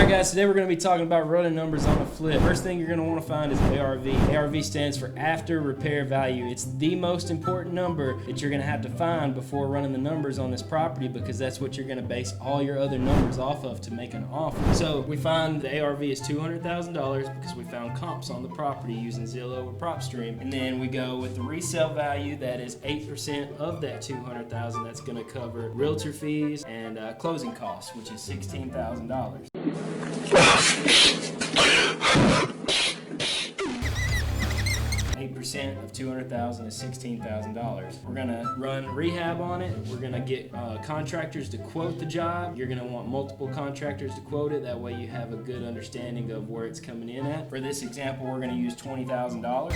Alright guys, today we're going to be talking about running numbers on a flip. First thing you're going to want to find is ARV. ARV stands for after repair value. It's the most important number that you're going to have to find before running the numbers on this property, because that's what you're going to base all your other numbers off of to make an offer. So we find the ARV is $200,000 because we found comps on the property using Zillow or PropStream. And then we go with the resale value, that is 8% of that $200,000. That's going to cover realtor fees and closing costs, which is $16,000. 8% of $200,000 is $16,000. We're gonna run rehab on it. We're gonna get contractors to quote the job. You're gonna want multiple contractors to quote it. That way you have a good understanding of where it's coming in at. For this example, we're gonna use $20,000.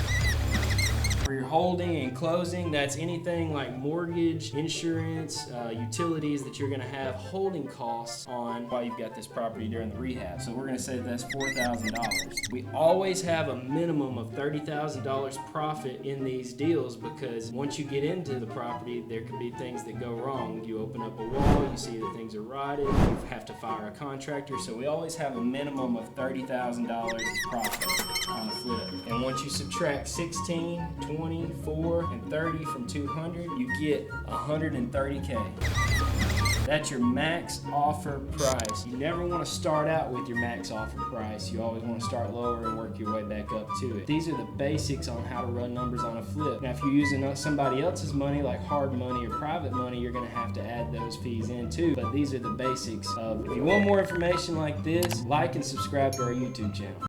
For your holding and closing, that's anything like mortgage, insurance, utilities that you're going to have holding costs on while you've got this property during the rehab. So we're going to say that's $4,000. We always have a minimum of $30,000 profit in these deals, because once you get into the property, there can be things that go wrong. You open up a wall, you see that things are rotted, you have to fire a contractor. So we always have a minimum of $30,000 profit on a flip. And once you subtract 16, 20, 4, and 30 from 200, you get 130K. That's your max offer price. You never want to start out with your max offer price. You always want to start lower and work your way back up to it. These are the basics on how to run numbers on a flip. Now, if you're using somebody else's money, like hard money or private money, you're going to have to add those fees in too. But these are the basics of. If you want more information like this, like and subscribe to our YouTube channel.